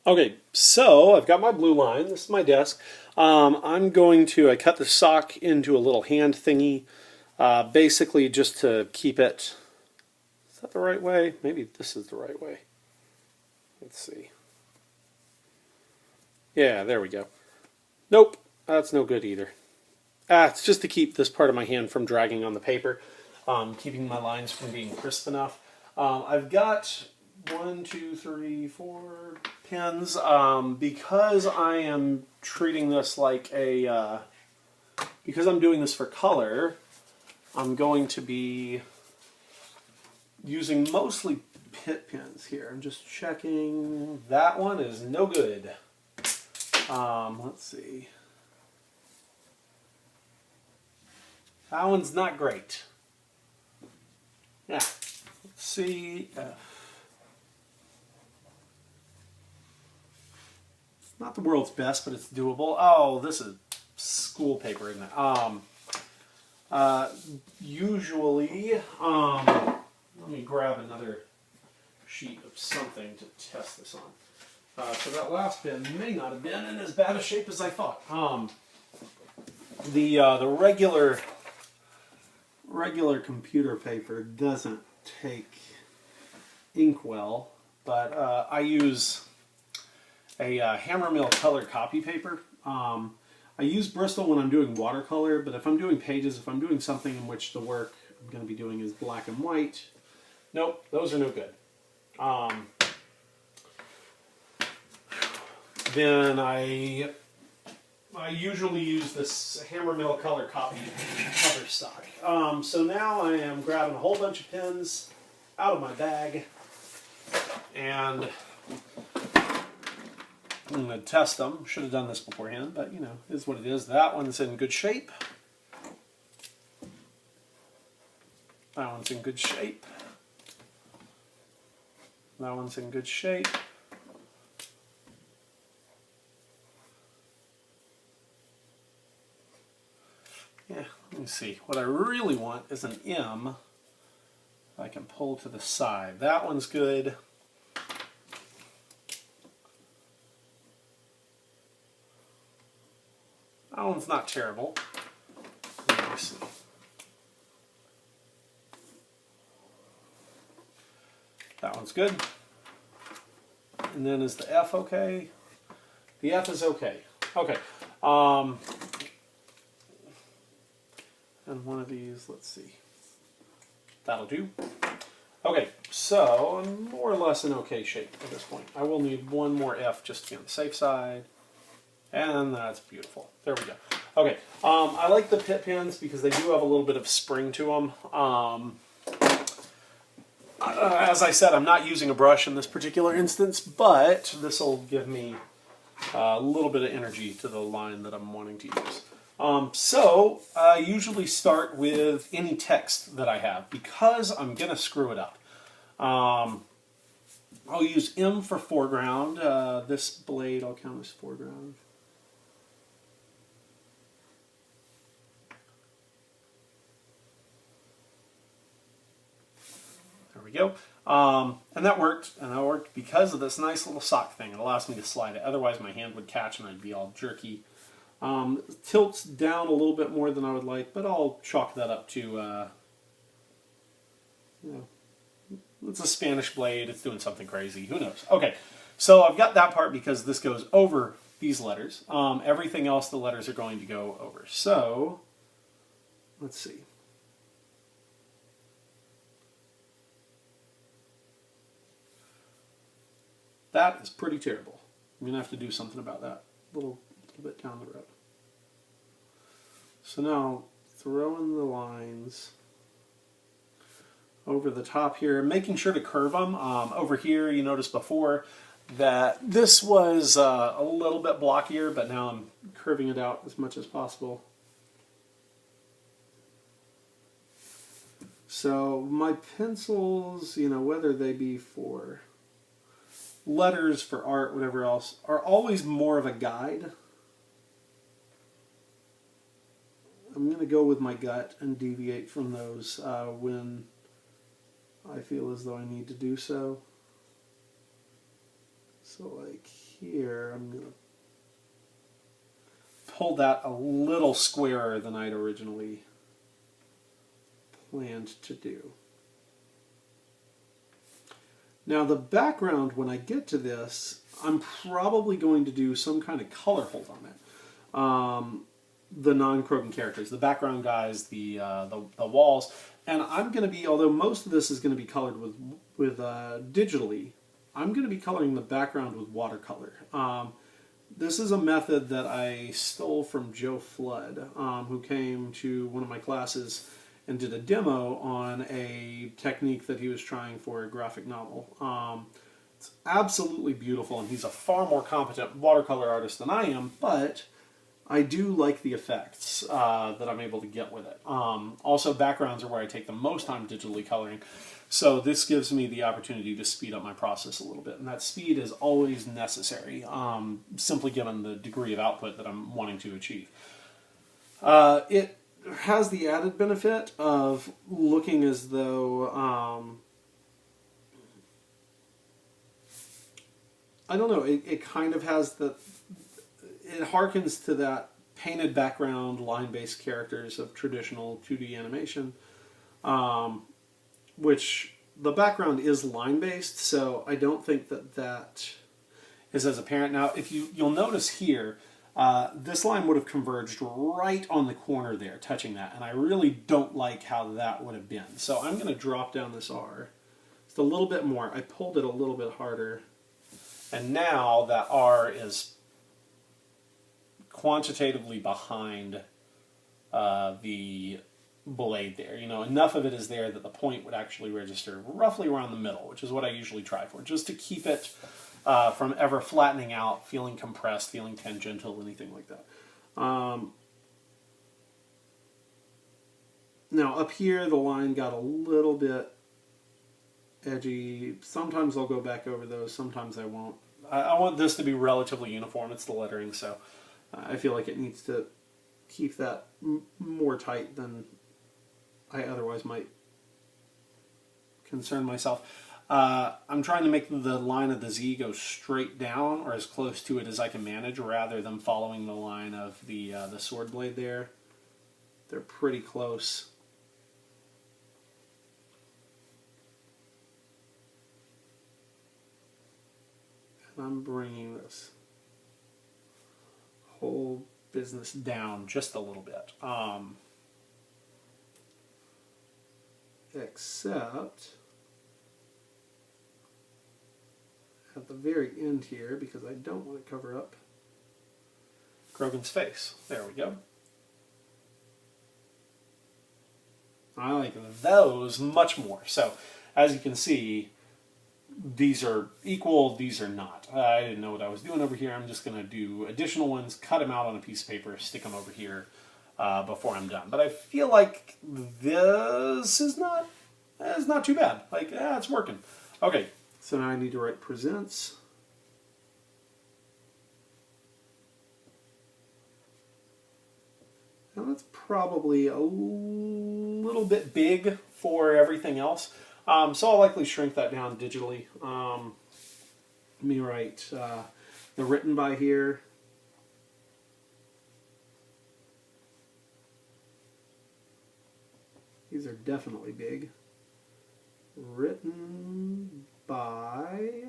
Okay, so I've got my blue line. This is my desk. I cut the sock into a little hand thingy, basically just to keep it. Is that the right way? Maybe this is the right way. Let's see. Yeah, there we go. Nope, that's no good either. It's just to keep this part of my hand from dragging on the paper, keeping my lines from being crisp enough. I've got 4 pins because I am treating this like a because I'm doing this for color. I'm going to be using mostly pit pins here. I'm just checking. That one is no good. Let's see. That one's not great. Yeah. Let's see. It's not the world's best, but it's doable. Oh, this is school paper, isn't it? Usually, let me grab another sheet of something to test this on. So that last bin may not have been in as bad a shape as I thought. The regular computer paper doesn't take ink well, but I use a Hammermill color copy paper. I use Bristol when I'm doing watercolor, but if I'm doing pages, if I'm doing something in which the work I'm going to be doing is black and white, nope, those are no good. Then I usually use this Hammermill color copy cover stock. So now I am grabbing a whole bunch of pins out of my bag, and I'm going to test them. Should have done this beforehand, but you know, it is what it is. That one's in good shape. That one's in good shape. That one's in good shape. Yeah, let me see. What I really want is an M I can pull to the side. That one's good. That one's not terrible. Let me see. That one's good. And then is the F okay? The F is okay. Okay. And one of these, let's see. That'll do. Okay, so I'm more or less in okay shape at this point. I will need one more F just to be on the safe side. And that's beautiful. There we go. Okay, I like the pit pins because they do have a little bit of spring to them. As I said, I'm not using a brush in this particular instance, but this will give me a little bit of energy to the line that I'm wanting to use. So I usually start with any text that I have because I'm going to screw it up. I'll use M for foreground. This blade I'll count as foreground. There we go. And that worked. And that worked because of this nice little sock thing. It allows me to slide it. Otherwise my hand would catch and I'd be all jerky. Tilts down a little bit more than I would like, but I'll chalk that up to, you know, it's a Spanish blade, it's doing something crazy, who knows. Okay, so I've got that part because this goes over these letters. Everything else the letters are going to go over. So, let's see. That is pretty terrible. I'm going to have to do something about that a little bit down the road. So now, throwing the lines over the top here, making sure to curve them. Over here, you noticed before that this was a little bit blockier, but now I'm curving it out as much as possible. So my pencils, you know, whether they be for letters, for art, whatever else, are always more of a guide. I'm going to go with my gut and deviate from those when I feel as though I need to do so. So like here, I'm going to pull that a little squarer than I'd originally planned to do. Now the background, when I get to this, I'm probably going to do some kind of color hold on it. The non-CROGAN characters, the background guys, the walls, and I'm going to be, although most of this is going to be colored with digitally, I'm going to be coloring the background with watercolor. This is a method that I stole from Joe Flood, who came to one of my classes and did a demo on a technique that he was trying for a graphic novel. It's absolutely beautiful, and he's a far more competent watercolor artist than I am, but I do like the effects that I'm able to get with it. Also, backgrounds are where I take the most time digitally coloring, so this gives me the opportunity to speed up my process a little bit, and that speed is always necessary, simply given the degree of output that I'm wanting to achieve. It has the added benefit of looking as though, I don't know, it kind of has the, it harkens to that painted background, line-based characters of traditional 2D animation, which the background is line-based, so I don't think that that is as apparent. Now, if you'll notice here, this line would have converged right on the corner there, touching that, and I really don't like how that would have been. So I'm going to drop down this R just a little bit more. I pulled it a little bit harder, and now that R is quantitatively behind the blade there. You know, enough of it is there that the point would actually register roughly around the middle, which is what I usually try for, just to keep it from ever flattening out, feeling compressed, feeling tangential, anything like that. Now up here the line got a little bit edgy. Sometimes I'll go back over those, sometimes I won't. I want this to be relatively uniform. It's the lettering, so I feel like it needs to keep that more tight than I otherwise might concern myself. I'm trying to make the line of the Z go straight down, or as close to it as I can manage, rather than following the line of the sword blade there. They're pretty close. And I'm bringing this whole business down just a little bit. Except at the very end here, because I don't want to cover up CROGAN's face. There we go. I like those much more. So, as you can see, these are equal, these are not. I didn't know what I was doing over here. I'm just going to do additional ones, cut them out on a piece of paper, stick them over here before I'm done. But I feel like this is not too bad. Like, it's working. Okay, so now I need to write presents. And that's probably a little bit big for everything else. So I'll likely shrink that down digitally. Let me write the written by here. These are definitely big. Written by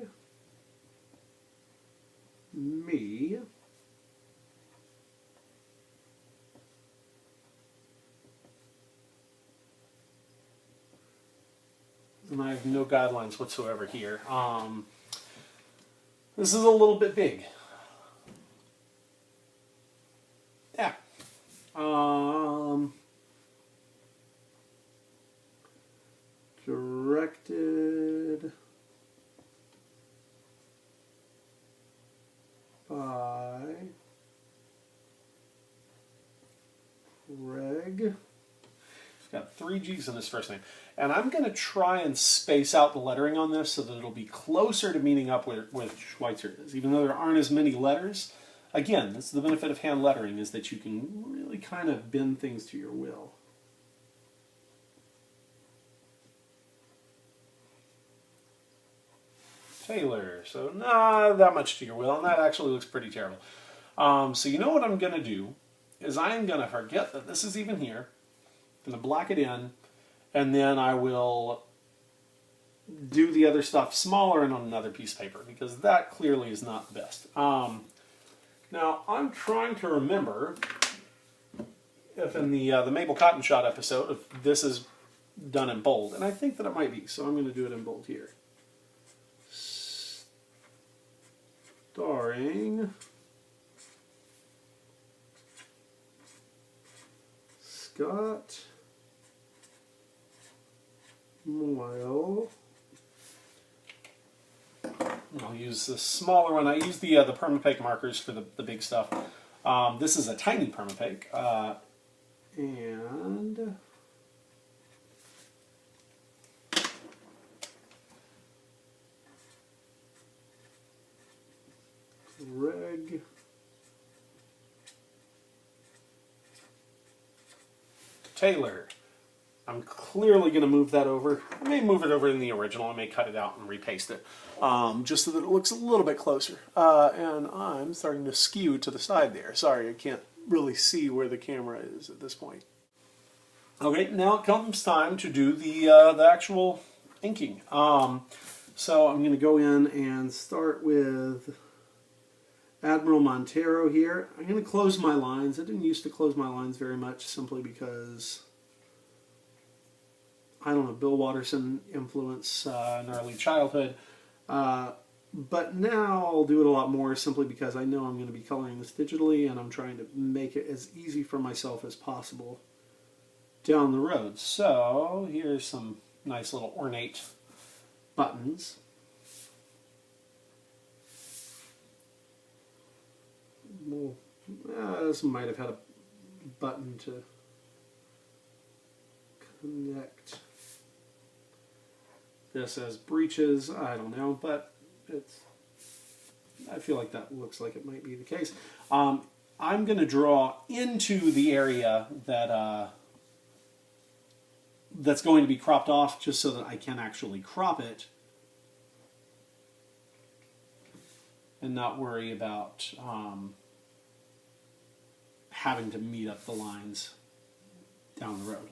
me. And I have no guidelines whatsoever here. This is a little bit big. Yeah. Directed by Reg. He's got 3 G's in his first name. And I'm going to try and space out the lettering on this so that it'll be closer to meeting up with Schweitzer is. Even though there aren't as many letters, again, that's the benefit of hand lettering, is that you can really kind of bend things to your will. Tailor. So not that much to your wheel, and that actually looks pretty terrible. So you know what I'm going to do is I'm going to forget that this is even here. I'm going to black it in, and then I will do the other stuff smaller and on another piece of paper, because that clearly is not the best. Now, I'm trying to remember if in the Mabel Cotton Shot episode, if this is done in bold, and I think that it might be, so I'm going to do it in bold here. Starring Scott Moyle. I'll use the smaller one. I use the permapaque markers for the big stuff. This is a tiny permapaque. And Greg Taylor. I'm clearly going to move that over. I may move it over in the original. I may cut it out and repaste it, just so that it looks a little bit closer. And I'm starting to skew to the side there. Sorry, I can't really see where the camera is at this point. Okay, now it comes time to do the actual inking. So I'm going to go in and start with Admiral Montero here. I'm going to close my lines. I didn't used to close my lines very much, simply because, I don't know, Bill Watterson influence in early childhood. But now I'll do it a lot more, simply because I know I'm going to be coloring this digitally, and I'm trying to make it as easy for myself as possible down the road. So here's some nice little ornate buttons. Well, this might have had a button to connect this as breeches. I don't know, but I feel like that looks like it might be the case. I'm going to draw into the area that that's going to be cropped off, just so that I can actually crop it and not worry about having to meet up the lines down the road.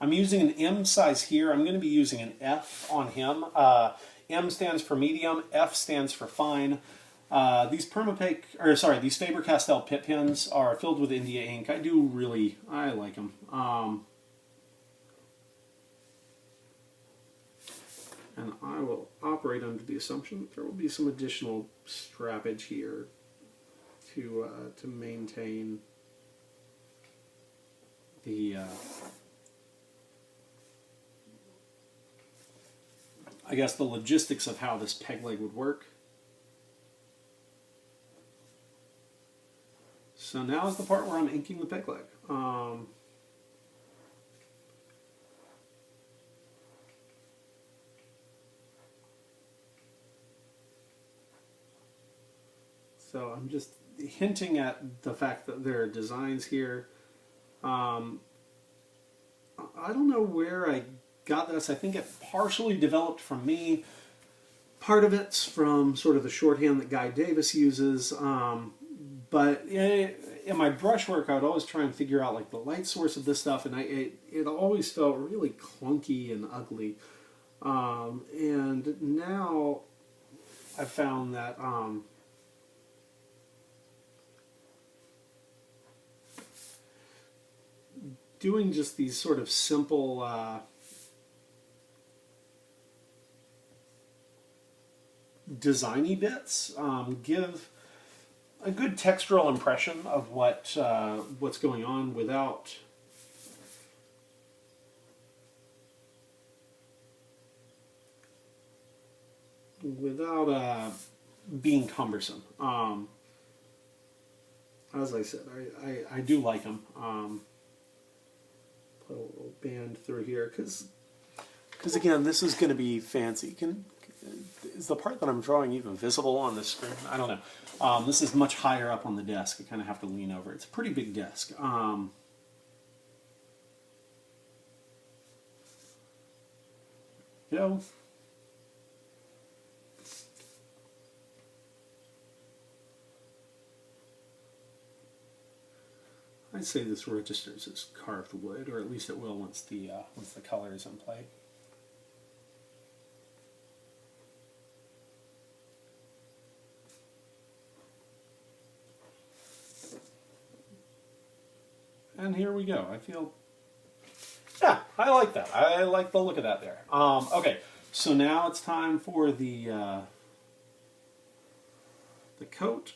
I'm using an M size here. I'm going to be using an F on him. M stands for medium, F stands for fine. These these Faber-Castell Pitt pens are filled with India ink. I like them. And I will operate under the assumption that there will be some additional strappage here to maintain the I guess the logistics of how this peg leg would work. So now is the part where I'm inking the peg leg. So I'm just hinting at the fact that there are designs here. I don't know where I got this. I think it partially developed from me. Part of it's from sort of the shorthand that Guy Davis uses. But in my brushwork, I would always try and figure out like the light source of this stuff, and it always felt really clunky and ugly. And now I've found that doing just these sort of simple designy bits give a good textural impression of what's going on without being cumbersome. As I said, I do like them. Put a little band through here because again, this is going to be fancy. Is the part that I'm drawing even visible on this screen? I don't know. This is much higher up on the desk. I kind of have to lean over. It's a pretty big desk. I'd say this registers as carved wood, or at least it will once the color is in play. And here we go. I feel, yeah, I like that. I like the look of that there. Okay, so now it's time for the coat.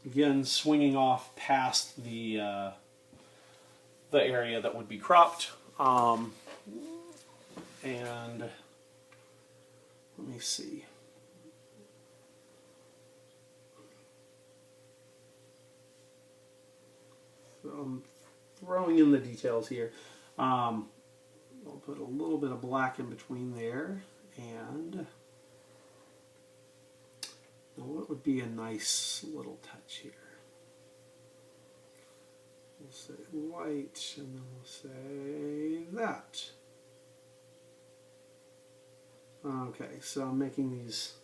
Again, swinging off past the area that would be cropped. And let me see. So I'm throwing in the details here. I'll put a little bit of black in between there, and now what would be a nice little touch here? We'll say white, and then we'll say that. Okay, so I'm making these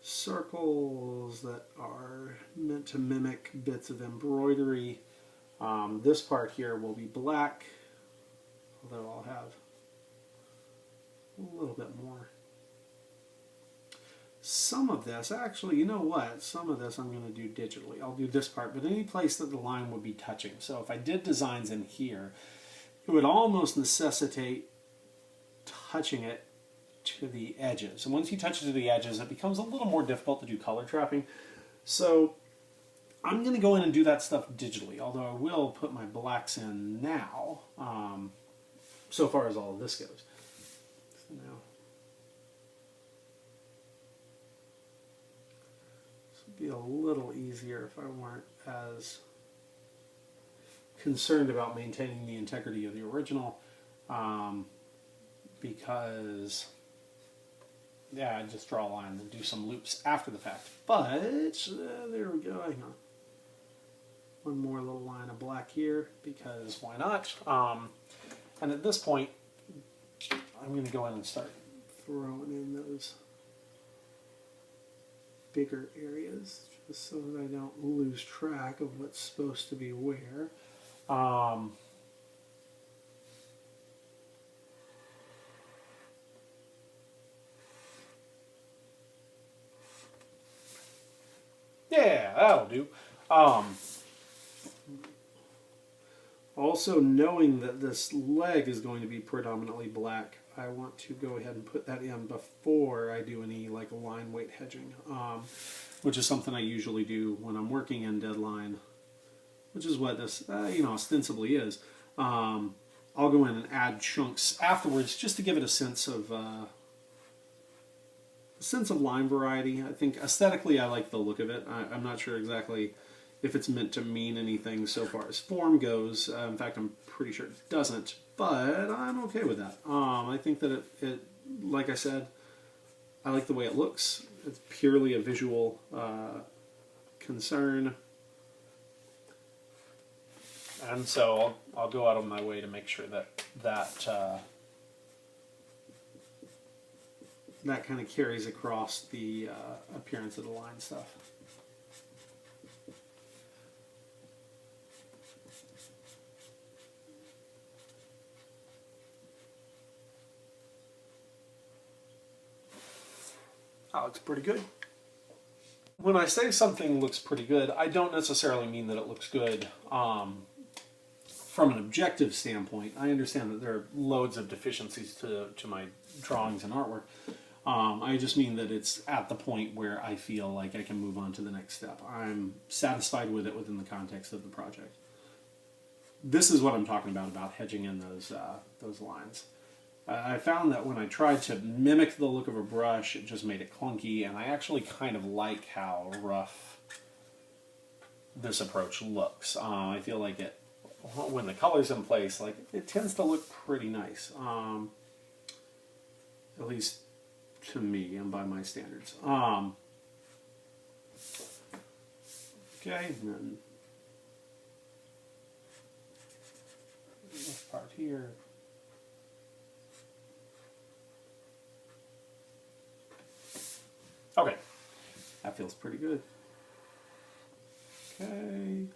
circles that are meant to mimic bits of embroidery. This part here will be black, although I'll have a little bit more. Some of this, actually, you know what? Some of this I'm going to do digitally. I'll do this part, but any place that the line would be touching. So if I did designs in here, it would almost necessitate touching it to the edges. And once you touch it to the edges, it becomes a little more difficult to do color trapping. So I'm going to go in and do that stuff digitally, although I will put my blacks in now, so far as all of this goes. So now, this would be a little easier if I weren't as concerned about maintaining the integrity of the original, because, yeah, I just draw a line and do some loops after the fact. But, there we go, hang on. One more little line of black here, because why not? And at this point, I'm going to go in and start throwing in those bigger areas, just so that I don't lose track of what's supposed to be where. Yeah, that'll do. Also, knowing that this leg is going to be predominantly black, I want to go ahead and put that in before I do any like line weight hedging, which is something I usually do when I'm working in deadline, which is what this ostensibly is. I'll go in and add chunks afterwards just to give it a sense of line variety. I think aesthetically I like the look of it. I'm not sure exactly if it's meant to mean anything so far as form goes. In fact, I'm pretty sure it doesn't, but I'm okay with that. I think that it, like I said, I like the way it looks. It's purely a visual concern. And so I'll go out of my way to make sure that kind of carries across the appearance of the line stuff. That looks pretty good. When I say something looks pretty good, I don't necessarily mean that it looks good from an objective standpoint. I understand that there are loads of deficiencies to my drawings and artwork. I just mean that it's at the point where I feel like I can move on to the next step. I'm satisfied with it within the context of the project. This is what I'm talking about hedging in those lines. I found that when I tried to mimic the look of a brush, it just made it clunky, and I actually kind of like how rough this approach looks. I feel like it, when the color's in place, like it tends to look pretty nice, at least to me and by my standards. Okay, and then this part here. Okay, that feels pretty good. Okay.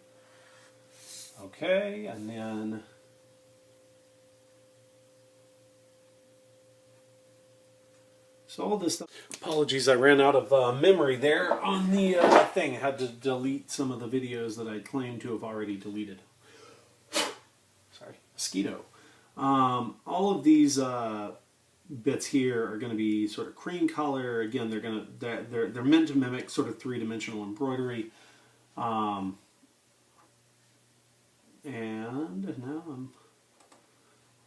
Okay, and then so all this stuff. Apologies, I ran out of memory there on the thing. I had to delete some of the videos that I claimed to have already deleted. Sorry, mosquito. All of these bits here are going to be sort of cream color. Again, they're meant to mimic sort of three-dimensional embroidery. And now I'm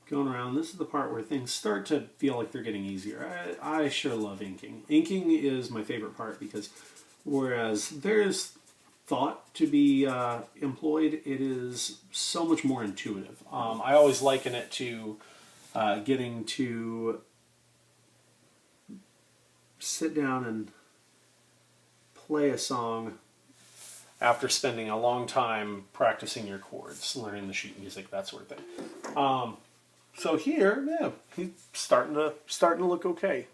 going around. This is the part where things start to feel like they're getting easier. I sure love inking. Inking is my favorite part because whereas there's thought to be employed, it is so much more intuitive. I always liken it to getting to sit down and play a song after spending a long time practicing your chords, learning the sheet music, that sort of thing. So here, yeah, he's starting to look okay.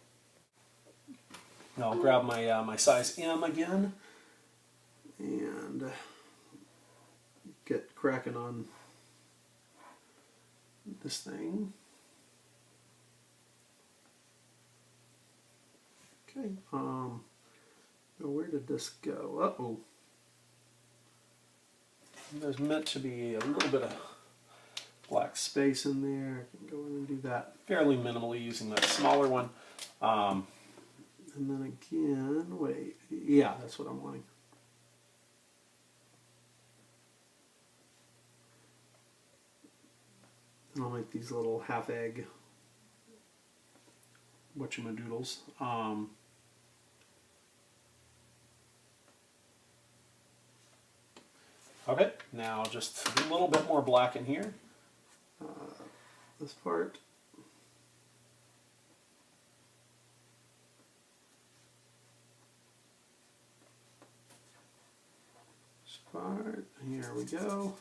I'll grab my my size M again and get cracking on this thing. Okay. Where did this go? Uh-oh. There's meant to be a little bit of black space in there. I can go in and do that fairly minimally using that smaller one. And then again, wait, yeah, that's what I'm wanting. And I'll make these little half-egg whatchamadoodles. Okay, now just a little bit more black in here. This part. This part. Here we go.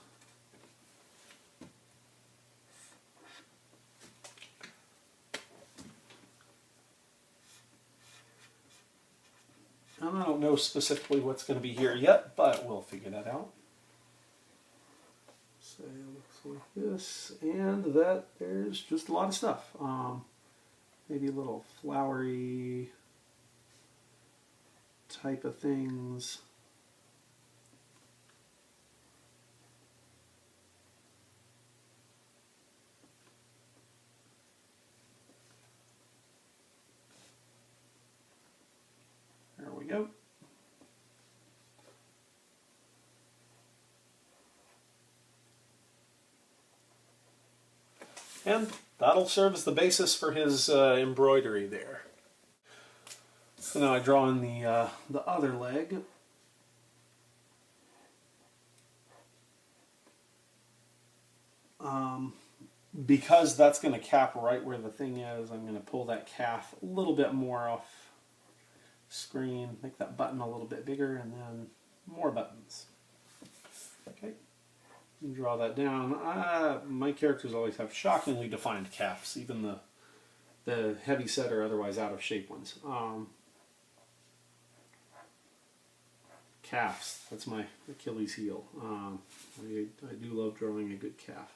And I don't know specifically what's going to be here yet, but we'll figure that out. So it looks like this, and that there's just a lot of stuff. Maybe a little flowery type of things. There we go. And that'll serve as the basis for his embroidery there. So now I draw in the other leg. Because that's going to cap right where the thing is, I'm going to pull that calf a little bit more off screen, make that button a little bit bigger, and then more buttons. Okay. Draw that down. My characters always have shockingly defined calves, even the heavy set or otherwise out of shape ones. Calves, that's my Achilles heel. I do love drawing a good calf.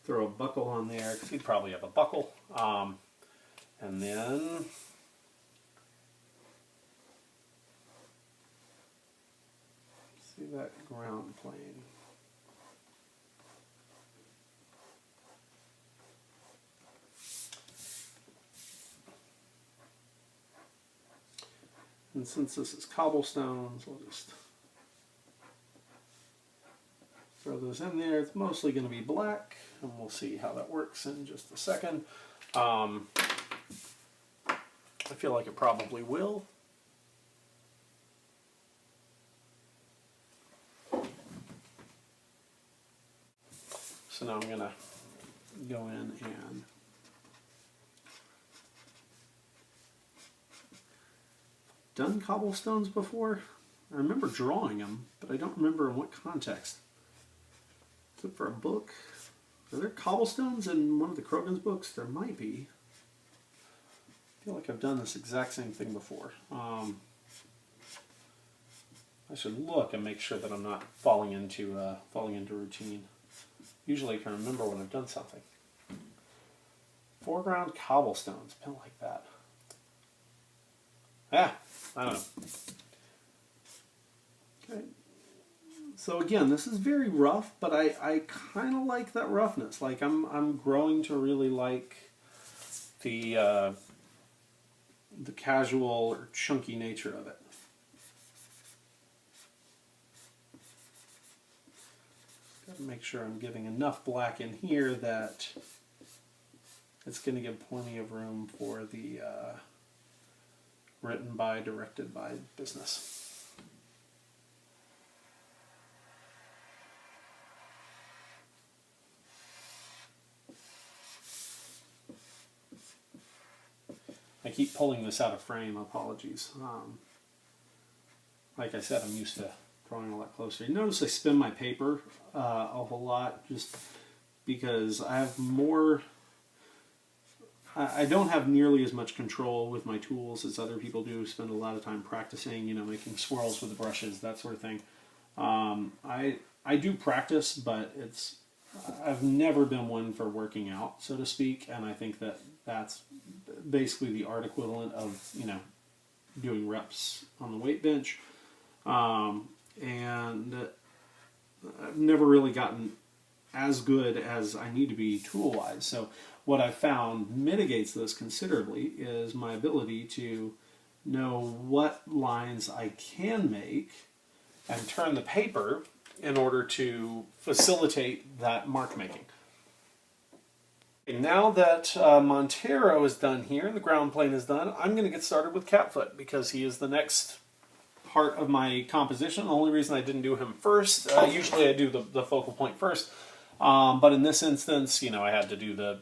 Throw a buckle on there, because he'd probably have a buckle. And then see that ground plane. And since this is cobblestones, we'll just throw those in there. It's mostly going to be black, and we'll see how that works in just a second. I feel like it probably will. So now I'm going to go in and done cobblestones before? I remember drawing them, but I don't remember in what context. Is it for a book? Are there cobblestones in one of the CROGAN's books? There might be. I feel like I've done this exact same thing before. I I should look and make sure that I'm not falling into routine. Usually I can remember when I've done something. Foreground cobblestones, pin like that. Yeah, I don't know. Okay. So again, this is very rough, but I kind of like that roughness. Like I'm growing to really like the casual or chunky nature of it. Got to make sure I'm giving enough black in here that it's going to give plenty of room for the written by, directed by business. I keep pulling this out of frame, apologies. Like I said, I'm used to drawing a lot closer. You notice I spin my paper a whole lot just because I have more... I don't have nearly as much control with my tools as other people do. Spend a lot of time practicing, you know, making swirls with the brushes, that sort of thing. I do practice, but I've never been one for working out, so to speak, and I think that that's basically the art equivalent of, you know, doing reps on the weight bench. And I've never really gotten as good as I need to be tool-wise. So what I've found mitigates this considerably is my ability to know what lines I can make and turn the paper in order to facilitate that mark making. Now that Montero is done here and the ground plane is done, I'm going to get started with Catfoot because he is the next part of my composition. The only reason I didn't do him first, usually I do the focal point first, but in this instance, you know, I had to do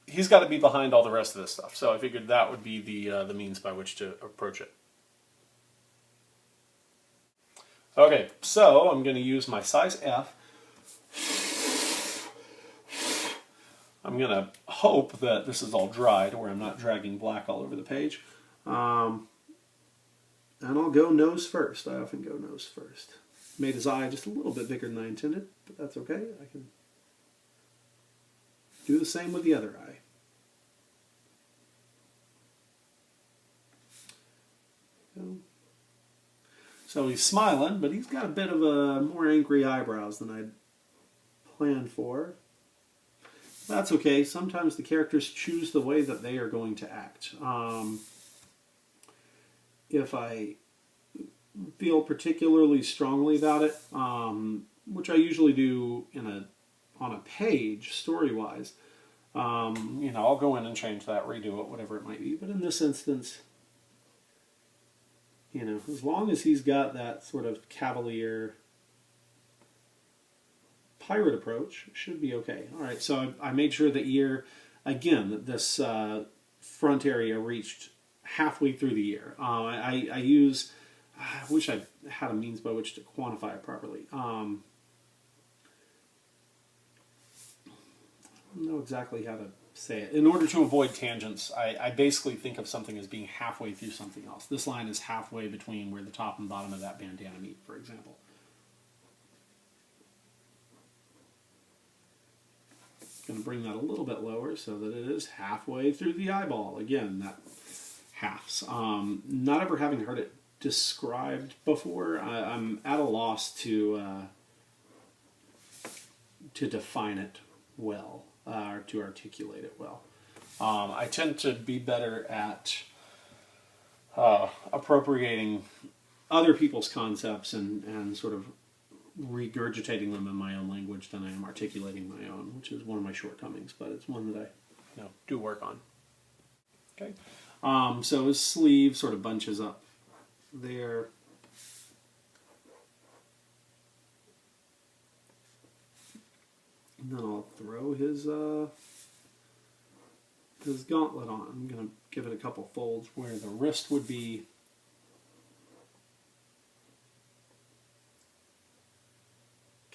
he's got to be behind all the rest of this stuff, so I figured that would be the means by which to approach it. Okay, so I'm going to use my size F. I'm going to hope that this is all dry to where I'm not dragging black all over the page. And I'll go nose first. I often go nose first. Made his eye just a little bit bigger than I intended, but that's okay. I can do the same with the other eye. So he's smiling, but he's got a bit of a more angry eyebrows than I'd planned for. That's okay. Sometimes the characters choose the way that they are going to act. If I feel particularly strongly about it, which I usually do on a page, story-wise, you know, I'll go in and change that, redo it, whatever it might be. But in this instance, you know, as long as he's got that sort of cavalier pirate approach, it should be okay. All right, so I made sure the ear, again, that this front area reached halfway through the ear. I wish I had a means by which to quantify it properly. I don't know exactly how to say it. In order to avoid tangents, I basically think of something as being halfway through something else. This line is halfway between where the top and bottom of that bandana meet, for example. Going to bring that a little bit lower so that it is halfway through the eyeball. Again, that halves. Not ever having heard it described before, I'm at a loss to define it well, or to articulate it well. I tend to be better at appropriating other people's concepts and sort of regurgitating them in my own language than I am articulating my own, which is one of my shortcomings, but it's one that I do work on. Okay, so his sleeve sort of bunches up there. And then I'll throw his gauntlet on. I'm going to give it a couple folds where the wrist would be.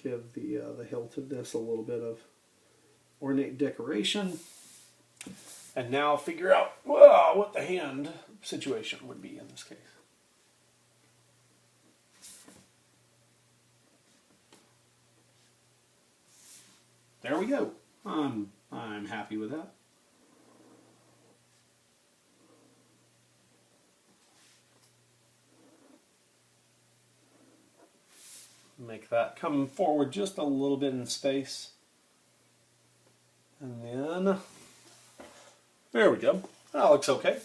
Give the hilt of this a little bit of ornate decoration. And now figure out what the hand situation would be in this case. there we go. I'm happy with that. Make that come forward just a little bit in space. And then, there we go. That looks okay.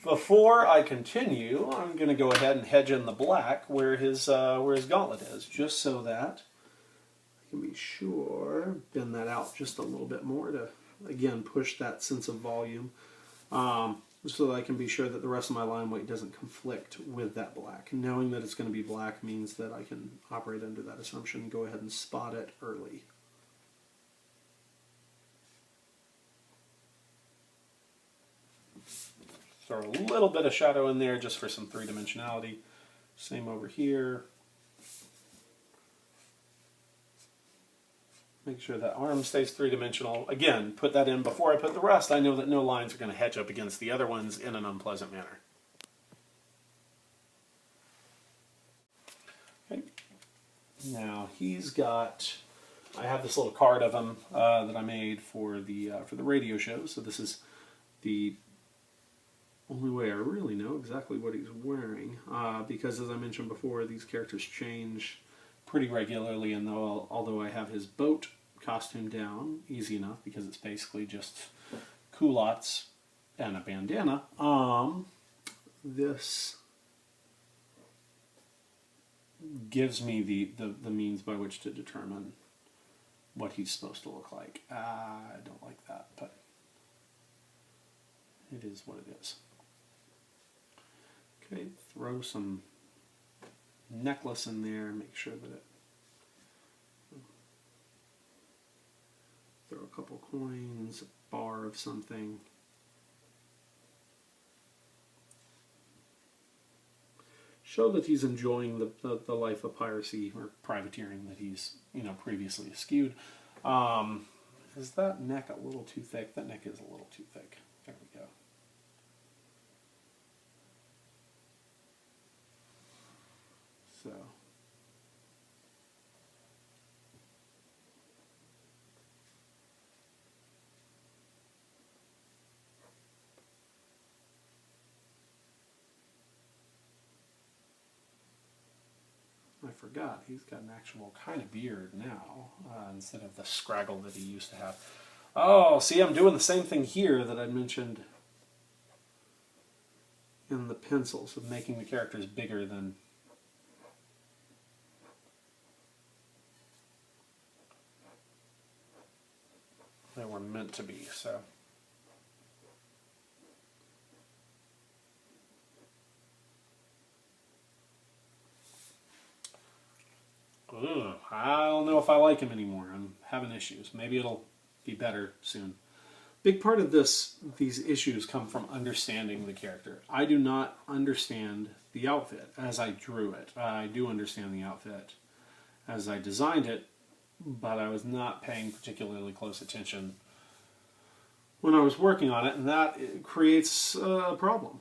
Before I continue, I'm going to go ahead and hedge in the black where his gauntlet is, just so that I can be sure, bend that out just a little bit more to, again, push that sense of volume, so that I can be sure that the rest of my line weight doesn't conflict with that black. Knowing that it's going to be black means that I can operate under that assumption and go ahead and spot it early. Throw a little bit of shadow in there just for some three-dimensionality. Same over here. Make sure that arm stays three-dimensional. Again, put that in before I put the rest. I know that no lines are going to hedge up against the other ones in an unpleasant manner. Okay. Now he's got, I have this little card of him that I made for the radio show. So this is the only way I really know exactly what he's wearing, because as I mentioned before, these characters change pretty regularly, and although I have his boat costume down easy enough because it's basically just culottes and a bandana, this gives me the means by which to determine what he's supposed to look like. I don't like that, but it is what it is. Okay, throw some necklace in there, make sure that it, throw a couple coins, a bar of something. Show that he's enjoying the life of piracy or privateering that he's, previously eschewed. Is that neck a little too thick? That neck is a little too thick. There we go. So, I forgot, he's got an actual kind of beard now, instead of the scraggle that he used to have. Oh, see, I'm doing the same thing here that I mentioned in the pencils, of making the characters bigger than they were meant to be, so. Ugh, I don't know if I like him anymore. I'm having issues. Maybe it'll be better soon. Big part of these issues come from understanding the character. I do not understand the outfit as I drew it. I do understand the outfit as I designed it, but I was not paying particularly close attention when I was working on it, and that creates a problem.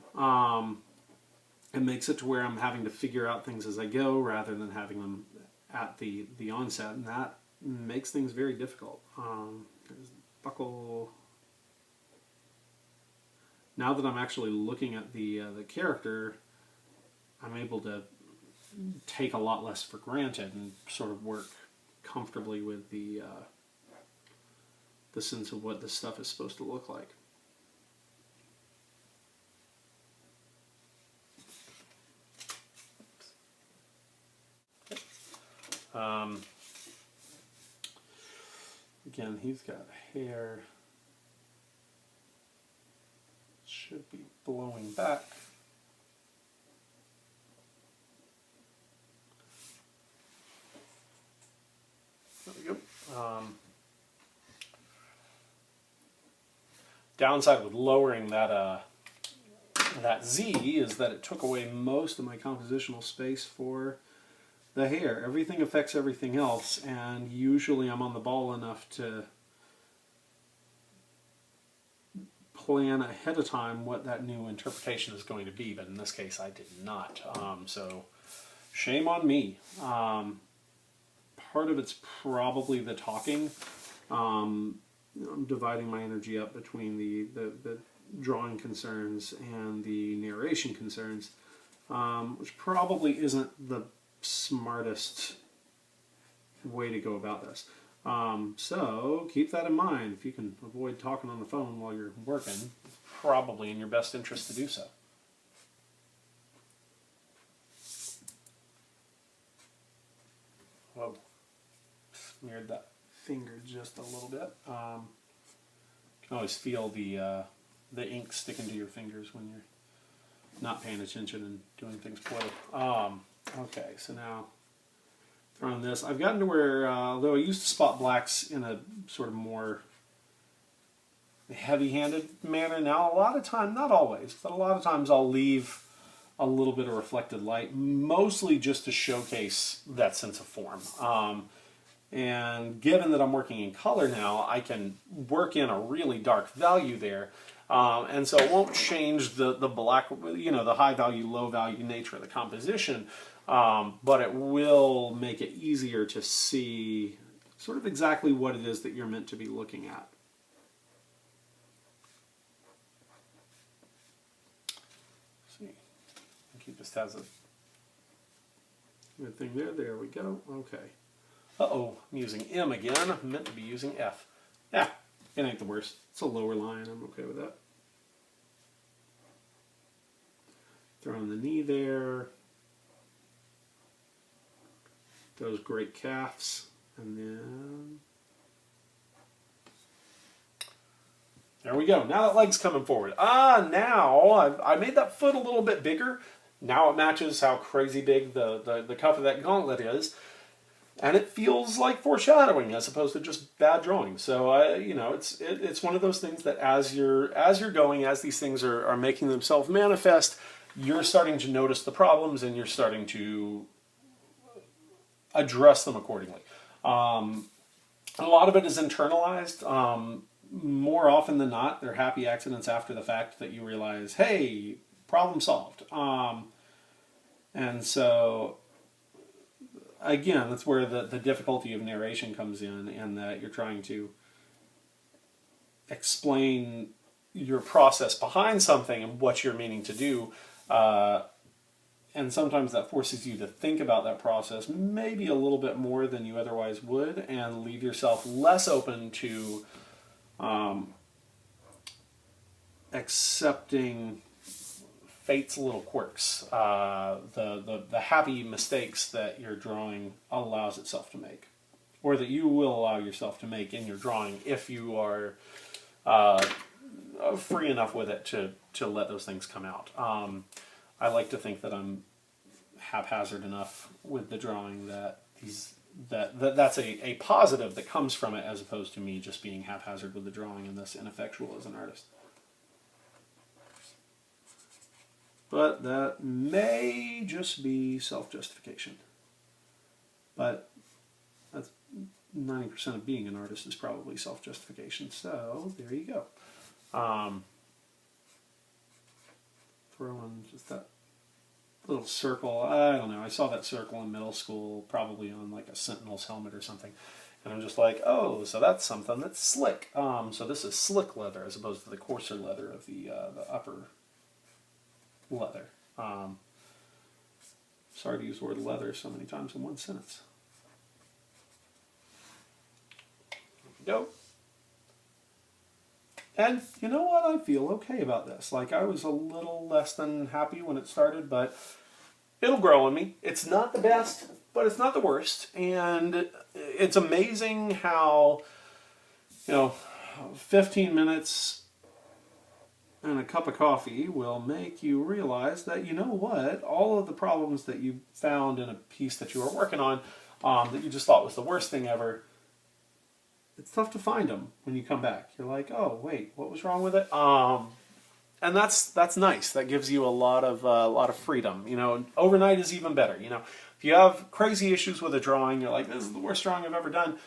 It makes it to where I'm having to figure out things as I go rather than having them at the onset, and that makes things very difficult. There's the buckle. Now that I'm actually looking at the character, I'm able to take a lot less for granted and sort of work comfortably with the sense of what this stuff is supposed to look like. Again, he's got hair. Should be blowing back. There we go. Downside with lowering that Z is that it took away most of my compositional space for the hair. Everything affects everything else, and usually I'm on the ball enough to plan ahead of time what that new interpretation is going to be, but in this case I did not. So shame on me. part of it's probably the talking. I'm dividing my energy up between the drawing concerns and the narration concerns, which probably isn't the smartest way to go about this. So keep that in mind. If you can avoid talking on the phone while you're working, it's probably in your best interest to do so. Whoa, smeared that finger just a little bit. You can always feel the ink sticking to your fingers when you're not paying attention and doing things poorly. Okay, so now throwing this, I've gotten to where, although I used to spot blacks in a sort of more heavy-handed manner, now a lot of time, not always, but a lot of times I'll leave a little bit of reflected light, mostly just to showcase that sense of form. And given that I'm working in color now, I can work in a really dark value there. And so it won't change the black, the high value, low value nature of the composition, but it will make it easier to see sort of exactly what it is that you're meant to be looking at. He just has a good thing there. There we go. Okay. Uh-oh, I'm using M again. I'm meant to be using F. Yeah, it ain't the worst. It's a lower line. I'm okay with that. Throwing the knee there. Those great calves. And then... there we go. Now that leg's coming forward. Now I made that foot a little bit bigger. Now it matches how crazy big the cuff of that gauntlet is. And it feels like foreshadowing as opposed to just bad drawing. So, it's one of those things that as you're going, as these things are making themselves manifest, you're starting to notice the problems and you're starting to address them accordingly. A lot of it is internalized. More often than not, they're happy accidents after the fact that you realize, hey, problem solved. And so, again, that's where the difficulty of narration comes in that you're trying to explain your process behind something and what you're meaning to do. And sometimes that forces you to think about that process maybe a little bit more than you otherwise would and leave yourself less open to accepting fate's little quirks, the happy mistakes that your drawing allows itself to make, or that you will allow yourself to make in your drawing if you are free enough with it to let those things come out. I like to think that I'm haphazard enough with the drawing that that's a positive that comes from it, as opposed to me just being haphazard with the drawing and thus ineffectual as an artist. But that may just be self-justification. But that's 90% of being an artist is probably self-justification. So there you go. Throwing just that little circle. I don't know. I saw that circle in middle school, probably on like a Sentinel's helmet or something. And I'm just like, oh, so that's something that's slick. So this is slick leather as opposed to the coarser leather of the upper leather. Sorry to use the word leather so many times in one sentence. There we go. And you know what? I feel okay about this. Like, I was a little less than happy when it started, but it'll grow on me. It's not the best, but it's not the worst. And it's amazing how, 15 minutes and a cup of coffee will make you realize that, you know what, all of the problems that you found in a piece that you were working on, that you just thought was the worst thing ever, it's tough to find them when you come back. You're like, oh, wait, what was wrong with it? And that's nice. That gives you a lot of freedom. Overnight is even better. If you have crazy issues with a drawing, you're like, this is the worst drawing I've ever done.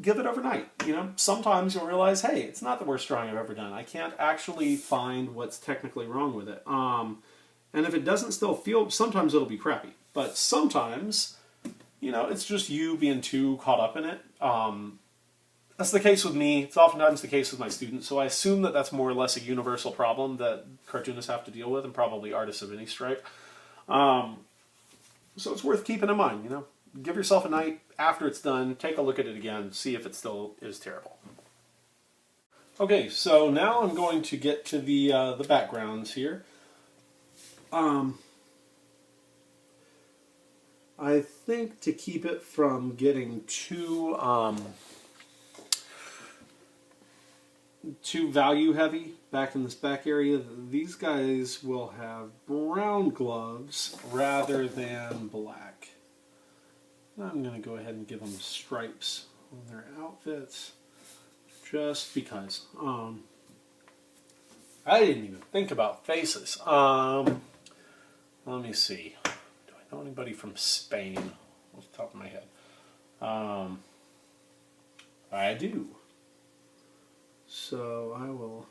Give it overnight. Sometimes you'll realize, hey, it's not the worst drawing I've ever done. I can't actually find what's technically wrong with it. And if it doesn't still feel, sometimes it'll be crappy. But sometimes you know, it's just you being too caught up in it. That's the case with me. It's oftentimes the case with my students. So I assume that that's more or less a universal problem that cartoonists have to deal with, and probably artists of any stripe. So it's worth keeping in mind, you know. Give yourself a night after it's done, take a look at it again, see if it still is terrible. Okay, so now I'm going to get to the backgrounds here. I think to keep it from getting too value heavy back in this back area, these guys will have brown gloves rather than black. I'm going to go ahead and give them stripes on their outfits just because. I didn't even think about faces. Let me see. Do I know anybody from Spain off the top of my head? I do. So I will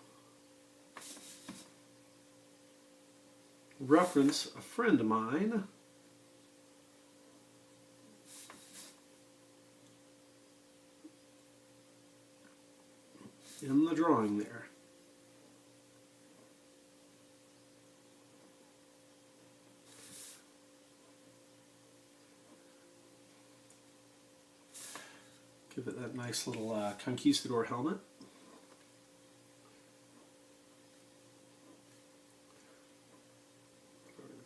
reference a friend of mine in the drawing there. Give it that nice little conquistador helmet.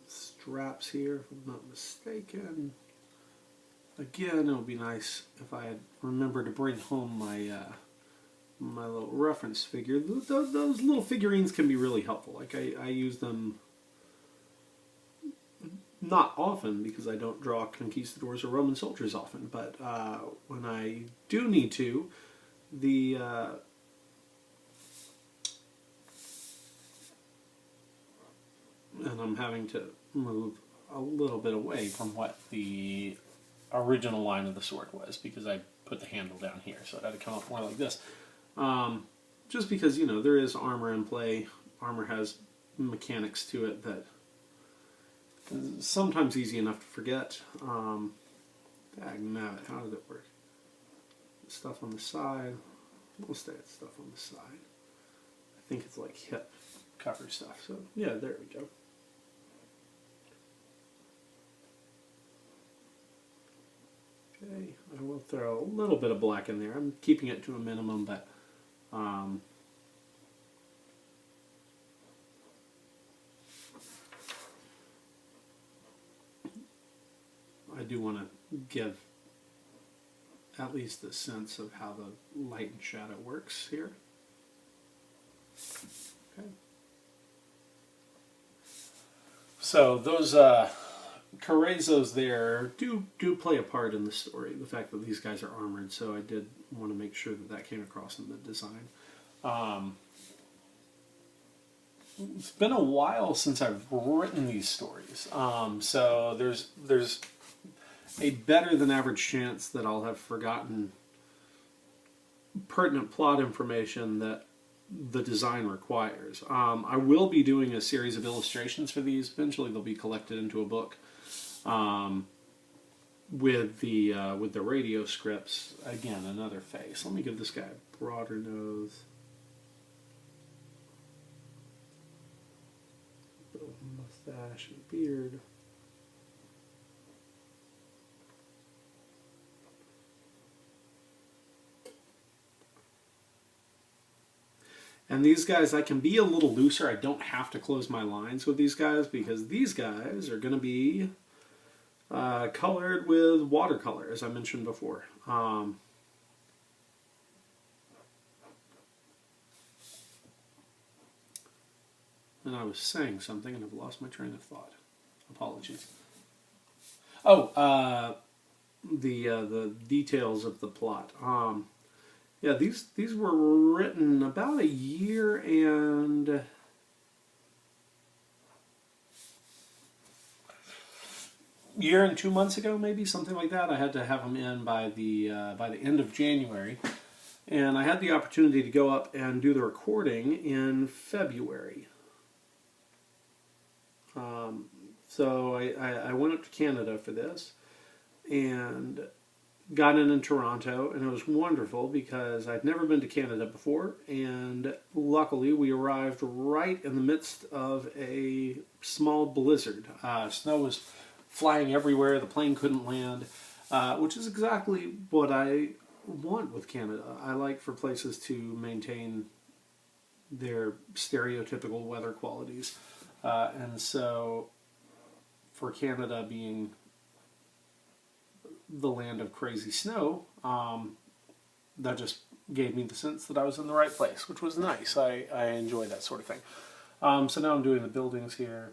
Straps here, if I'm not mistaken. Again, it would be nice if I had remembered to bring home my my little reference figure. Those little figurines can be really helpful. Like I use them not often because I don't draw conquistadors or Roman soldiers often, but when I do need to, and I'm having to move a little bit away from what the original line of the sword was because I put the handle down here, so it had to come up more like this. Just because, you know, there is armor in play. Armor has mechanics to it that is sometimes easy enough to forget. Dagnabbit, how does it work? Stuff on the side. We'll stay at stuff on the side. I think it's like hip cover stuff. So, yeah, there we go. Okay, I will throw a little bit of black in there. I'm keeping it to a minimum, but I do want to give at least a sense of how the light and shadow works here. Okay. So those Carezos there do play a part in the story, the fact that these guys are armored, so I did want to make sure that that came across in the design. It's been a while since I've written these stories, so there's a better than average chance that I'll have forgotten pertinent plot information that the design requires. I will be doing a series of illustrations for these. Eventually they'll be collected into a book. With the radio scripts. Again, another face. Let me give this guy a broader nose. Mustache and beard. And these guys, I can be a little looser. I don't have to close my lines with these guys because these guys are going to be colored with watercolor, as I mentioned before. And I was saying something and I've lost my train of thought. Apologies. Oh, the details of the plot. Yeah, these were written about a year and 2 months ago, maybe something like that. I had to have them in by the end of January, and I had the opportunity to go up and do the recording in February. So I went up to Canada for this, and got in Toronto, and it was wonderful because I'd never been to Canada before, and luckily we arrived right in the midst of a small blizzard. Snow was flying everywhere, the plane couldn't land, which is exactly what I want with Canada. I like for places to maintain their stereotypical weather qualities, and so for Canada being the land of crazy snow, that just gave me the sense that I was in the right place, which was nice. I enjoy that sort of thing. So now I'm doing the buildings here.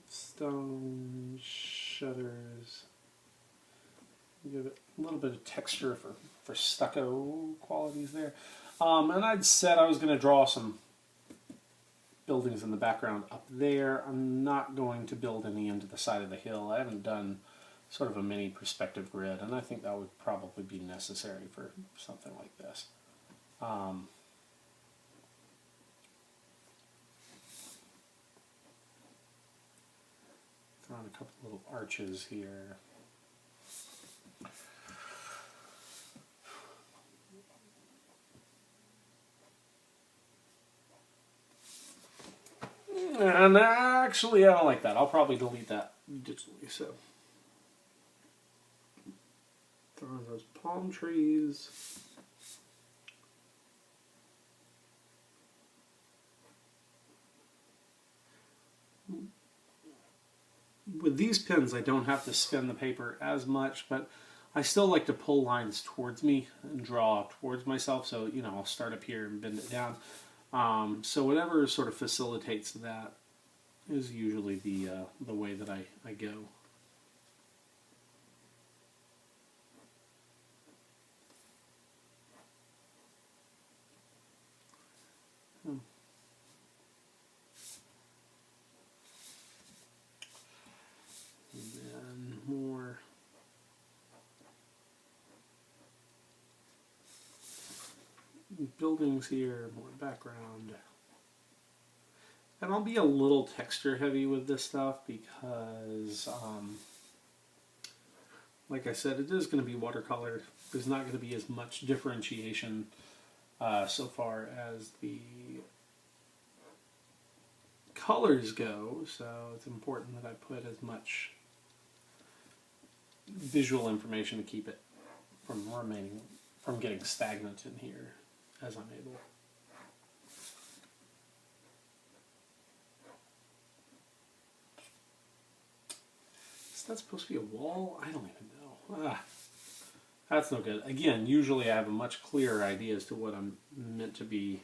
Stone shutters. Give it a little bit of texture for stucco qualities there. And I'd said I was going to draw some buildings in the background up there. I'm not going to build any into the side of the hill. I haven't done sort of a mini perspective grid, and I think that would probably be necessary for something like this. Throw in a couple little arches here. And actually, I don't like that. I'll probably delete that digitally. So, throw in those palm trees. With these pens, I don't have to spin the paper as much, but I still like to pull lines towards me and draw towards myself. So, you know, I'll start up here and bend it down. So whatever sort of facilitates that is usually the way that I go. And then more buildings here, more background. And I'll be a little texture heavy with this stuff because, like I said, it is going to be watercolor. There's not going to be as much differentiation so far as the colors go, so it's important that I put as much visual information to keep it from getting stagnant in here as I'm able. Is that supposed to be a wall? I don't even know. That's no good. Again, usually I have a much clearer idea as to what I'm meant to be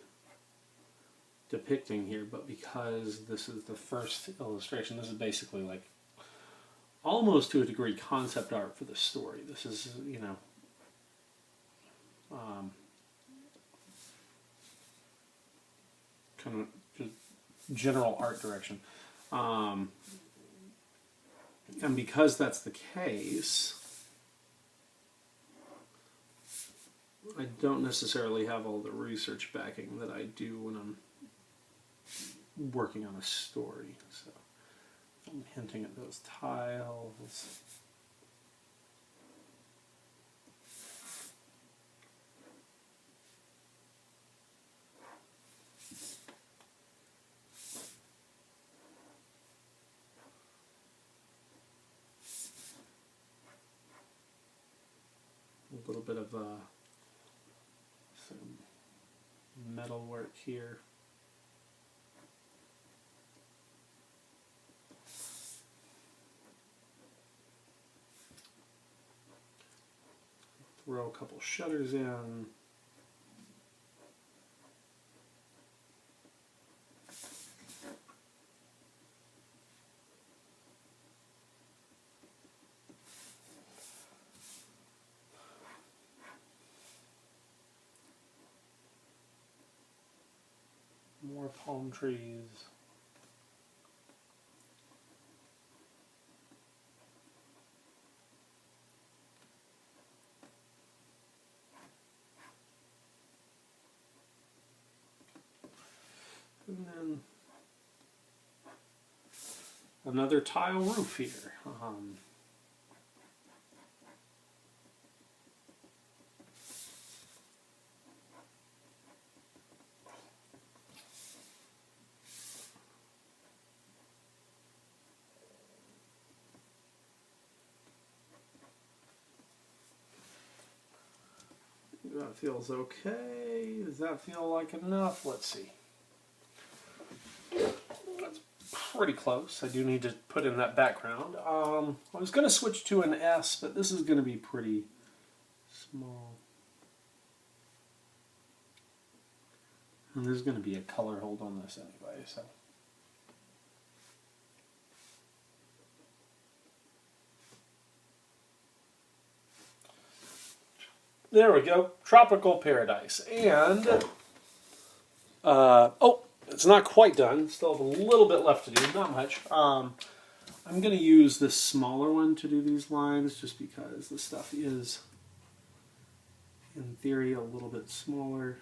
depicting here, but because this is the first illustration, this is basically like almost to a degree concept art for the story. This is, you know, kind of just general art direction. And because that's the case, I don't necessarily have all the research backing that I do when I'm working on a story. So I'm hinting at those tiles. A little bit of some metal work here. Throw a couple shutters in. More palm trees. And then another tile roof here. That feels okay. Does that feel like enough? Let's see. That's pretty close. I do need to put in that background. I was going to switch to an S, but this is going to be pretty small. And there's going to be a color hold on this anyway, so. There we go, Tropical Paradise. And, oh, it's not quite done. Still have a little bit left to do, not much. I'm going to use this smaller one to do these lines just because the stuff is, in theory, a little bit smaller.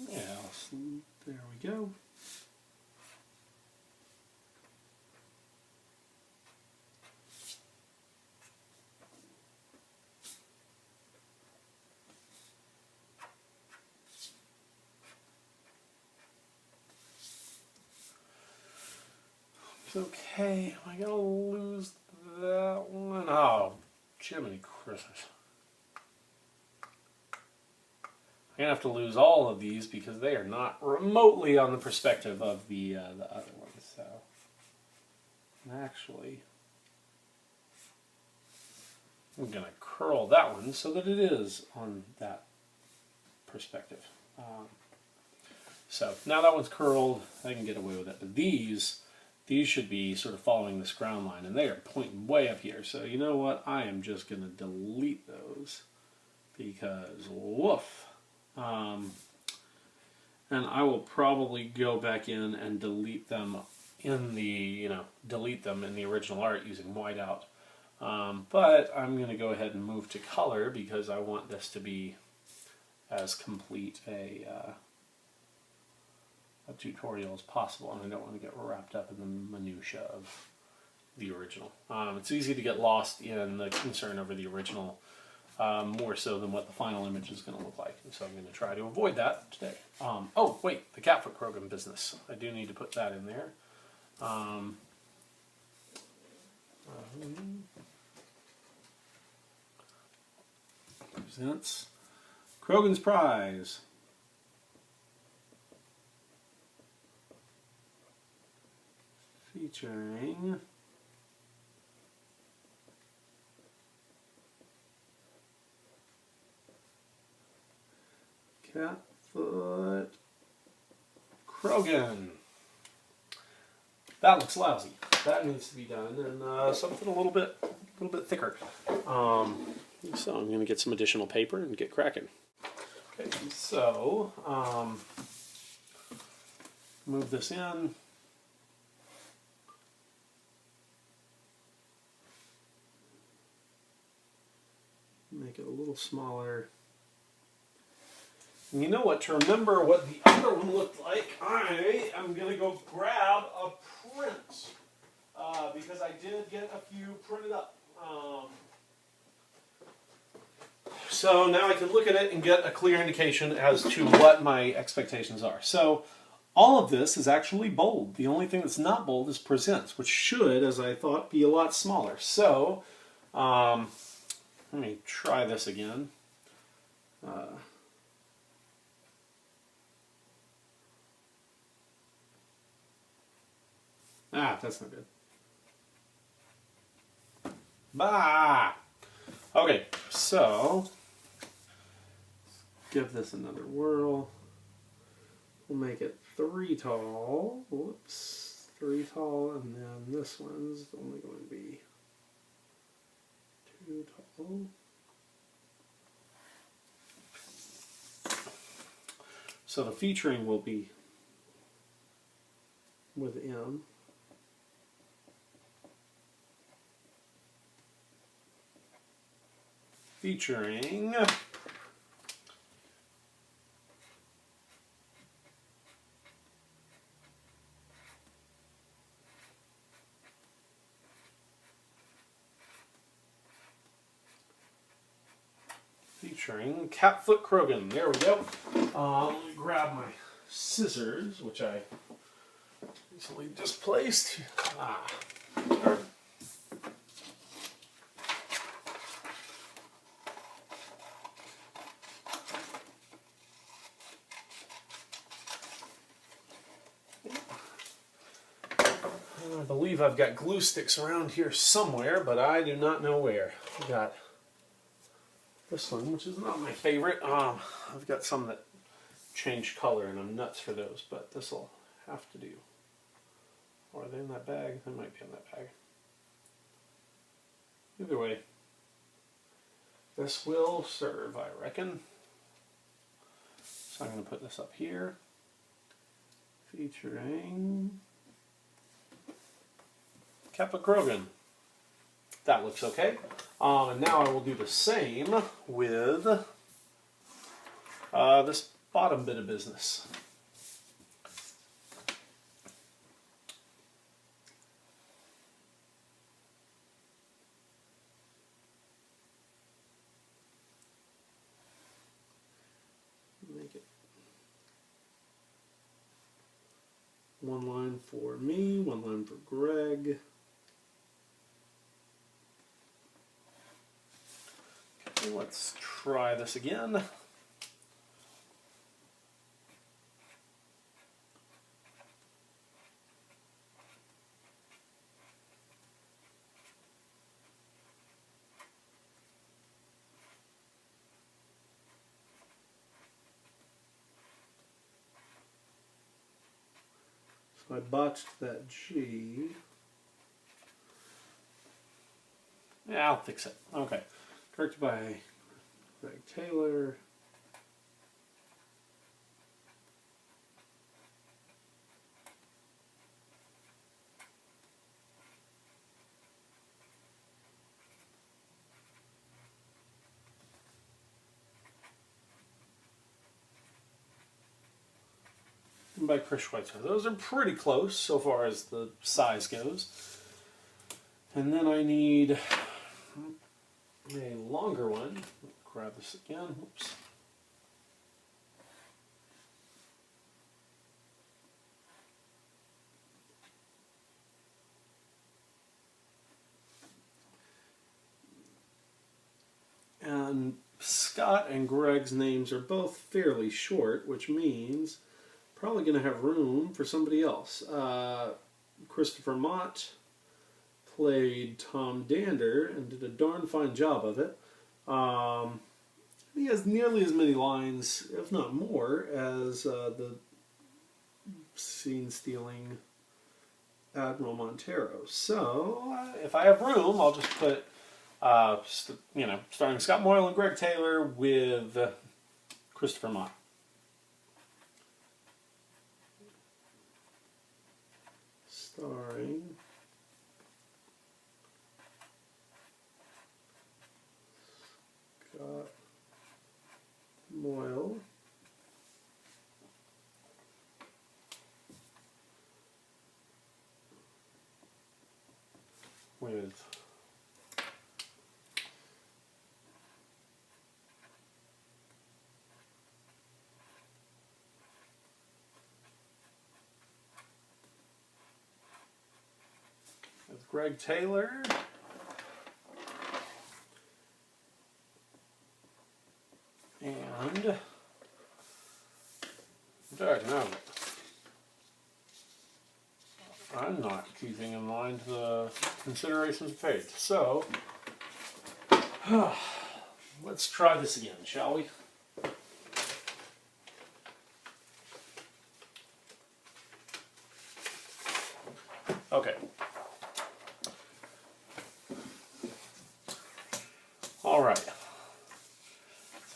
Yeah, there we go. Okay, am I gonna lose that one? Oh, Jiminy Christmas. I'm gonna have to lose all of these because they are not remotely on the perspective of the other ones. So, actually, I'm gonna curl that one so that it is on that perspective. So now that one's curled, I can get away with it. But these should be sort of following this ground line, and they are pointing way up here. So you know what? I am just gonna delete those because woof. And I will probably go back in and delete them in the, delete them in the original art using whiteout. But I'm going to go ahead and move to color because I want this to be as complete a tutorial as possible, and I don't want to get wrapped up in the minutia of the original. It's easy to get lost in the concern over the original. More so than what the final image is going to look like. And so I'm going to try to avoid that today. Oh, wait, the cat foot CROGAN business. I do need to put that in there. Presents CROGAN's Prize. Featuring cat foot CROGAN. That looks lousy. That needs to be done, and something a little bit thicker. So I'm going to get some additional paper and get cracking. Okay, so move this in. Make it a little smaller. And you know what? To remember what the other one looked like, I am going to go grab a print because I did get a few printed up. So now I can look at it and get a clear indication as to what my expectations are. So all of this is actually bold. The only thing that's not bold is presents, which should, as I thought, be a lot smaller. So let me try this again. That's not good. Bah! Okay, so give this another whirl. We'll make it 3 tall. Whoops. 3 tall, and then this one's only going to be 2 So the featuring will be within. Featuring Catfoot Krogan. There we go. Let me grab my scissors, which I recently displaced. I believe I've got glue sticks around here somewhere, but I do not know where. I've got this one, which is not my favorite. I've got some that change color, and I'm nuts for those, but this will have to do. Or are they in that bag? They might be in that bag. Either way, this will serve, I reckon. So I'm going to put this up here, featuring Kappa Krogan. That looks okay. And now I will do the same with this bottom bit of business. Make it one line for me, one line for Greg. Let's try this again. So I botched that G. Yeah, I'll fix it. Okay. Corrected by Greg Taylor. And by Chris Schweitzer. Those are pretty close so far as the size goes. And then I need a longer one. Grab this again. Oops. And Scott and Greg's names are both fairly short, which means probably going to have room for somebody else. Christopher Mott played Tom Dander and did a darn fine job of it. He has nearly as many lines, if not more, as the scene-stealing Admiral Montero. So, if I have room, I'll just put, starring Scott Moyle and Greg Taylor with Christopher Mott. Starring Scott Moyle with Greg Taylor and no, I'm not keeping in mind the considerations of faith. So let's try this again, shall we? Okay.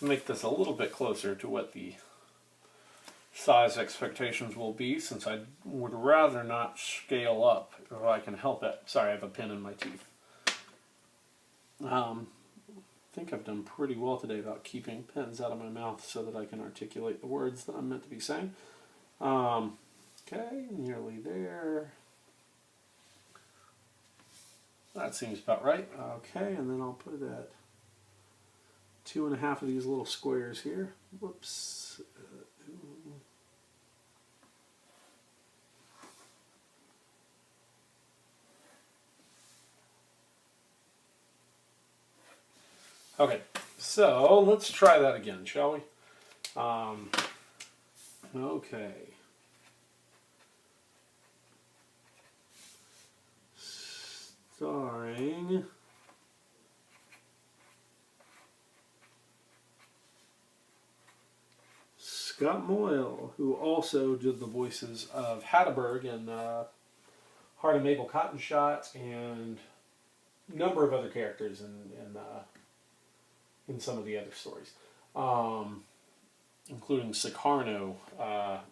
make this a little bit closer to what the size expectations will be, since I would rather not scale up if I can help it. Sorry, I have a pin in my teeth. I think I've done pretty well today about keeping pins out of my mouth so that I can articulate the words that I'm meant to be saying. Okay, nearly there. That seems about right. Okay, and then I'll put it at 2.5 of these little squares here. Whoops. Okay, so let's try that again, shall we? Okay. Starring Scott Moyle, who also did the voices of Hatterberg and Heart of Mabel Cottonshot and a number of other characters in some of the other stories, including Sicarno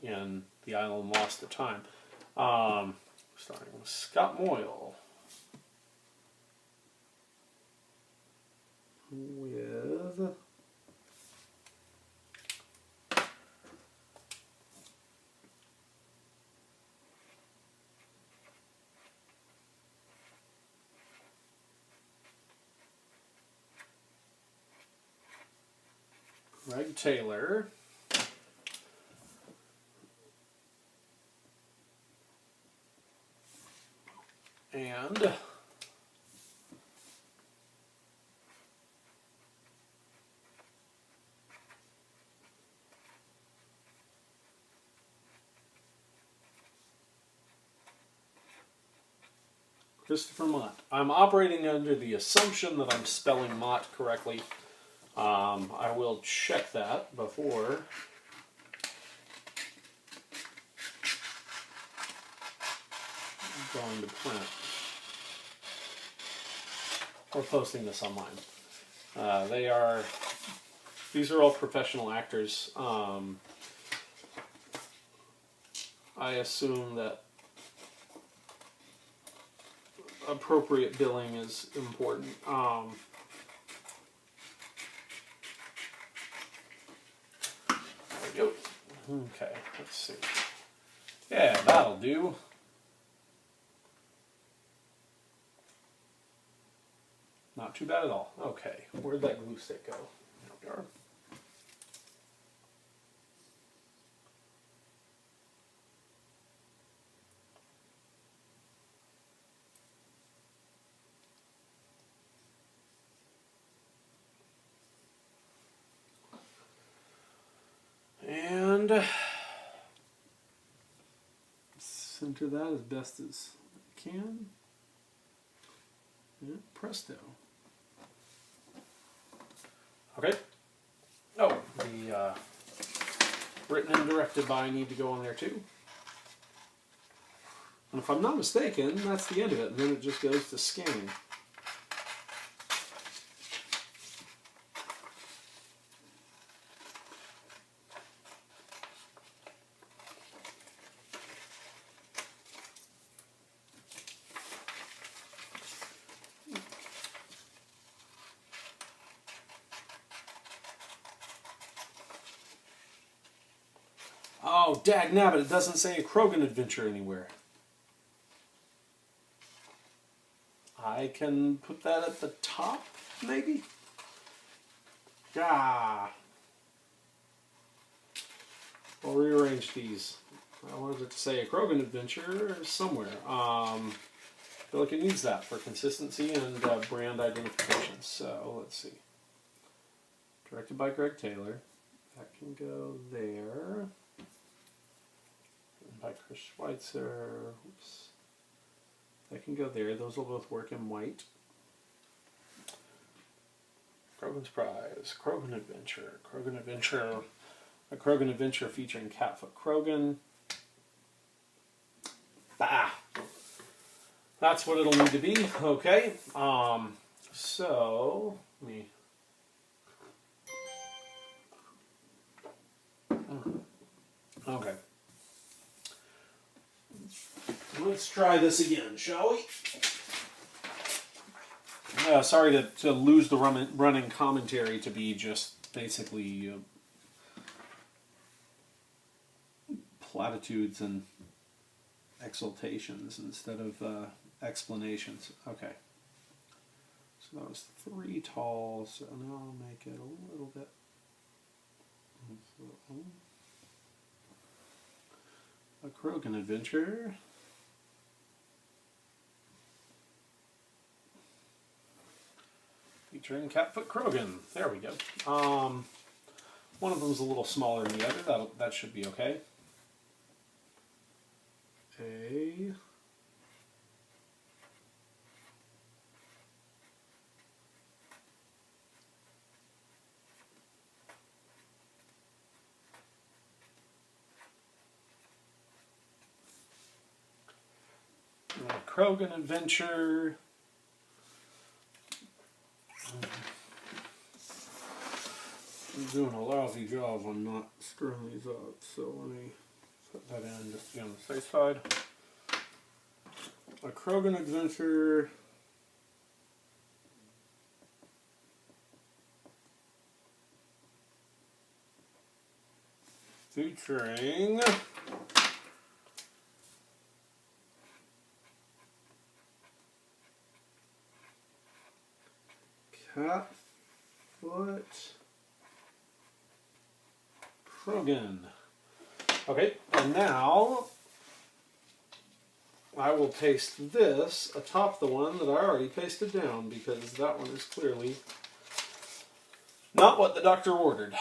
in The Island Lost to Time, starring Scott Moyle with Greg Taylor and Christopher Mott. I'm operating under the assumption that I'm spelling Mott correctly. I will check that before going to print or posting this online. These are all professional actors. I assume that appropriate billing is important. There we go. Okay, let's see. Yeah, that'll do. Not too bad at all. Okay, where'd that glue stick go? There we are. And center that as best as I can. And presto. Okay. Oh, the written and directed by need to go on there too. And if I'm not mistaken, that's the end of it. And then it just goes to scanning. Oh, dagnabbit, it doesn't say a CROGAN adventure anywhere. I can put that at the top, maybe? Ah. I'll rearrange these. I wanted it to say a CROGAN adventure somewhere. I feel like it needs that for consistency and brand identification. So, let's see. Directed by Greg Taylor. That can go there. By Chris Schweitzer. Oops. That can go there. Those will both work in white. Krogan's Prize, CROGAN Adventure, a CROGAN Adventure featuring Catfoot Krogan. Bah! That's what it'll need to be. Okay. So let me Okay. Let's try this again, shall we? Sorry to lose the running commentary to be just basically platitudes and exultations instead of explanations. Okay. So that was 3 tall, so now I'll make it a little bit. A CROGAN adventure. Featuring Catfoot CROGAN. There we go. One of them's a little smaller than the other. That should be okay. A CROGAN adventure. I'm doing a lousy job on not screwing these up, so let me put that in just to be on the safe side. A CROGAN adventure. Featuring Catfoot CROGAN. Okay, and now I will paste this atop the one that I already pasted down because that one is clearly not what the doctor ordered.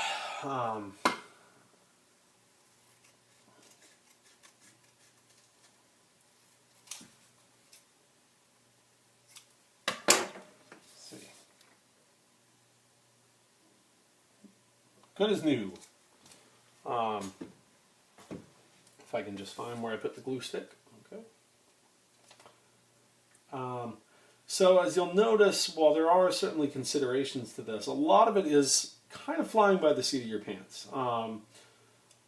Good as new. If I can just find where I put the glue stick. Okay. So as you'll notice, while there are certainly considerations to this, a lot of it is kind of flying by the seat of your pants. A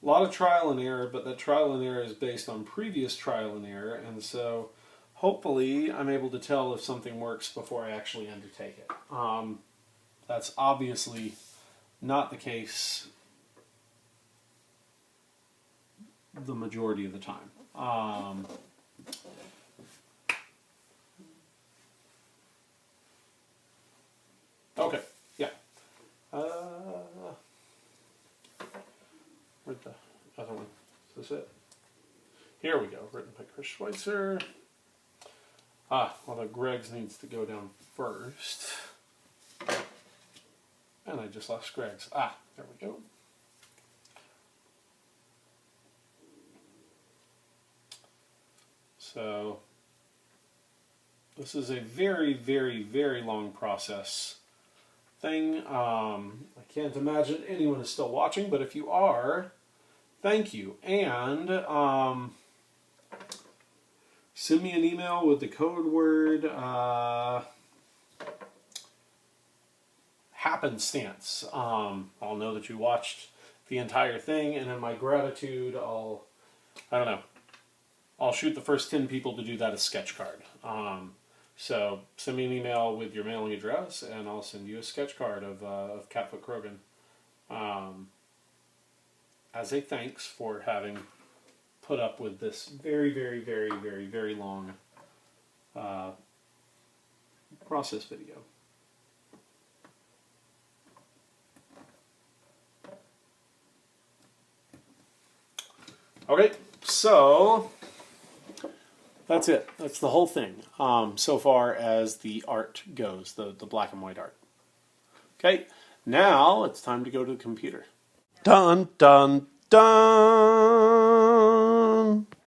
lot of trial and error, but that trial and error is based on previous trial and error, and so hopefully I'm able to tell if something works before I actually undertake it. That's obviously not the case the majority of the time. Okay, yeah. Where'd the other one? Is this it? Here we go. Written by Chris Schweitzer. Well, the Greg's needs to go down first. And I just lost Greg's. There we go. So, this is a very, very, very long process thing. I can't imagine anyone is still watching, but if you are, thank you. And send me an email with the code word happenstance. I'll know that you watched the entire thing, and in my gratitude, I'll shoot the first 10 people to do that a sketch card. So send me an email with your mailing address, and I'll send you a sketch card of Catfoot CROGAN as a thanks for having put up with this very, very, very, very, very long process video. Okay, so that's it. That's the whole thing so far as the art goes, the black and white art. Okay, now it's time to go to the computer. Dun, dun, dun!